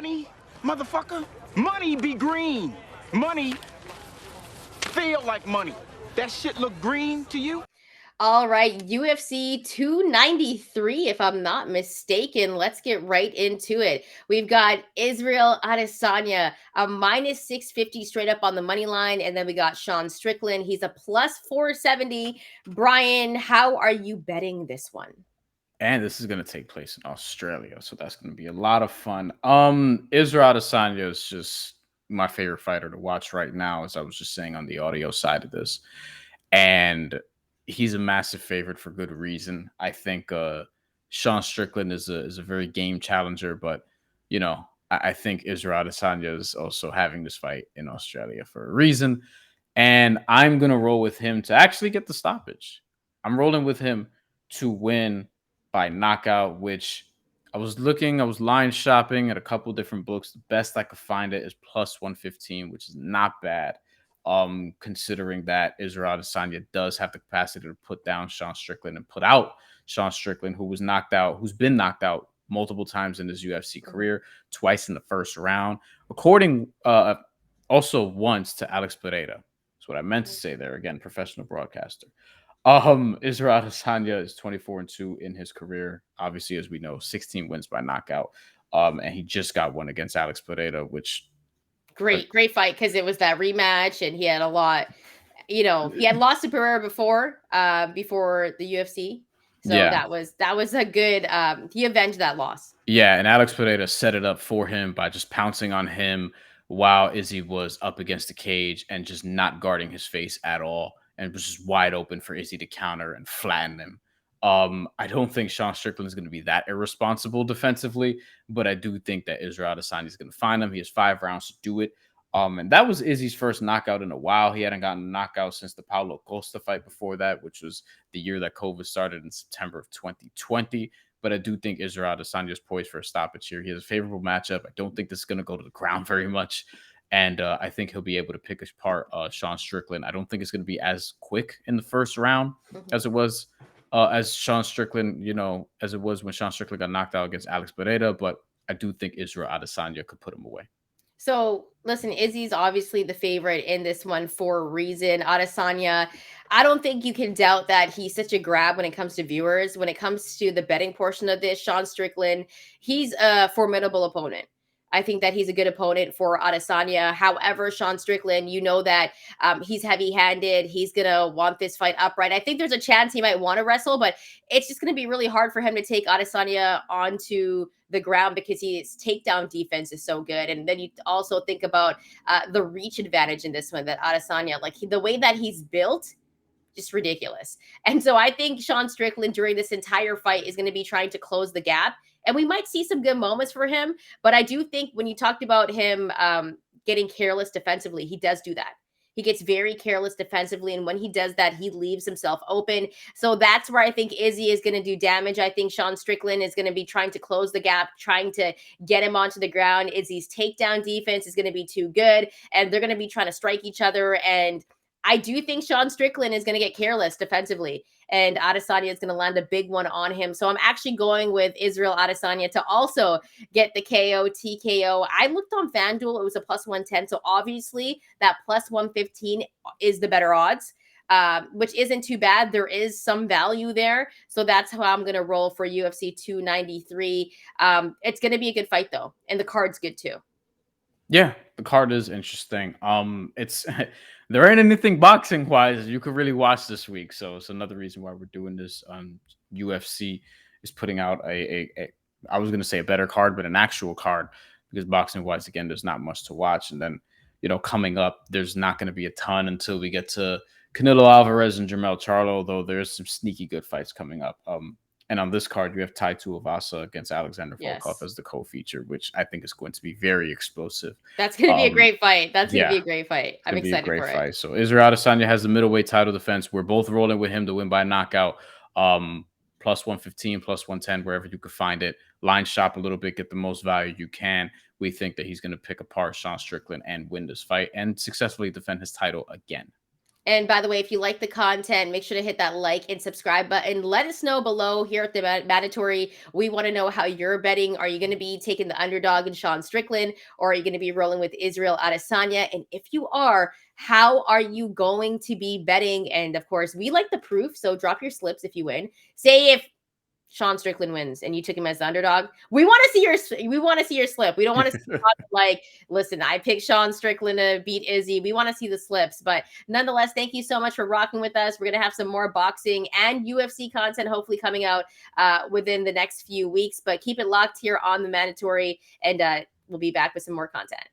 money, motherfucker? Money be green. Money feel like money. That shit look green to you? All right, UFC 293, if I'm not mistaken. Let's get right into it. We've got Israel Adesanya, a minus 650 straight up on the money line. And then we got Sean Strickland. He's a plus 470. Brian, how are you betting this one? And this is going to take place in Australia, so that's going to be a lot of fun. Israel Adesanya is just my favorite fighter to watch right now, as I was just saying on the audio side of this. And he's a massive favorite for good reason. I think Sean Strickland is a very game challenger, but I think Israel Adesanya is also having this fight in Australia for a reason, and I'm gonna roll with him to actually get the stoppage. I'm rolling with him to win by knockout, which I was line shopping at a couple different books. The best I could find it is plus 115, which is not bad. Considering that Israel Adesanya does have the capacity to put down Sean Strickland and put out Sean Strickland, who's been knocked out multiple times in his UFC career, twice in the first round, according also once to Alex Pereira. That's what I meant to say there. Again, professional broadcaster. Israel Adesanya is 24-2 in his career. Obviously, as we know, 16 wins by knockout. And he just got one against Alex Pereira, which great fight, because it was that rematch, and he had a lot. He had lost to Pereira before the UFC. So yeah, that was a good. He avenged that loss. Yeah, and Alex Pereira set it up for him by just pouncing on him while Izzy was up against the cage and just not guarding his face at all, and was just wide open for Izzy to counter and flatten him. I don't think Sean Strickland is going to be that irresponsible defensively, but I do think that Israel Adesanya is going to find him. He has 5 rounds to do it. And that was Izzy's first knockout in a while. He hadn't gotten a knockout since the Paulo Costa fight before that, which was the year that COVID started in September of 2020. But I do think Israel Adesanya is poised for a stoppage here. He has a favorable matchup. I don't think this is going to go to the ground very much. And I think he'll be able to pick apart Sean Strickland. I don't think it's going to be as quick in the first round as it was as Sean Strickland, as it was when Sean Strickland got knocked out against Alex Pereira. But I do think Israel Adesanya could put him away. So, listen, Izzy's obviously the favorite in this one for a reason. Adesanya, I don't think you can doubt that he's such a grab when it comes to viewers. When it comes to the betting portion of this, Sean Strickland, he's a formidable opponent. I think that he's a good opponent for Adesanya. However, Sean Strickland, that he's heavy-handed. He's going to want this fight upright. I think there's a chance he might want to wrestle, but it's just going to be really hard for him to take Adesanya onto the ground because his takedown defense is so good. And then you also think about the reach advantage in this one that Adesanya, the way that he's built, just ridiculous. And so I think Sean Strickland during this entire fight is going to be trying to close the gap. And we might see some good moments for him. But I do think when you talked about him getting careless defensively, he does do that. He gets very careless defensively. And when he does that, he leaves himself open. So that's where I think Izzy is going to do damage. I think Sean Strickland is going to be trying to close the gap, trying to get him onto the ground. Izzy's takedown defense is going to be too good. And they're going to be trying to strike each other. And I do think Sean Strickland is going to get careless defensively, and Adesanya is going to land a big one on him. So I'm actually going with Israel Adesanya to also get the KO, TKO. I looked on FanDuel. It was a plus 110. So obviously that plus 115 is the better odds, which isn't too bad. There is some value there. So that's how I'm going to roll for UFC 293. It's going to be a good fight, though. And the card's good, too. Yeah, the card is interesting. It's there ain't anything boxing wise you could really watch this week, so it's another reason why we're doing this. UFC is putting out a I was gonna say a better card, but an actual card, because boxing wise, again, there's not much to watch. And then coming up, there's not going to be a ton until we get to Canelo Alvarez and Jermell Charlo, though there's some sneaky good fights coming up. And on this card, you have Tai Tuivasa against Alexander Volkov as the co-feature, which I think is going to be very explosive. That's going to be a great fight. That's going to be a great fight. I'm excited for it. Fight. So Israel Adesanya has the middleweight title defense. We're both rolling with him to win by knockout. Plus 115, plus 110, wherever you could find it. Line shop a little bit, get the most value you can. We think that he's going to pick apart Sean Strickland and win this fight and successfully defend his title again. And by the way, if you like the content, make sure to hit that like and subscribe button. Let us know below here at the Mandatory. We want to know how you're betting. Are you going to be taking the underdog in Sean Strickland, or are you going to be rolling with Israel Adesanya? And if you are, how are you going to be betting? And of course, we like the proof. So drop your slips if you win. Say if Sean Strickland wins and you took him as the underdog, we want to see your slip. We don't want to see like, listen, I picked Sean Strickland to beat Izzy. We want to see the slips. But nonetheless, thank you so much for rocking with us. We're going to have some more boxing and UFC content hopefully coming out within the next few weeks. But keep it locked here on The Mandatory, and we'll be back with some more content.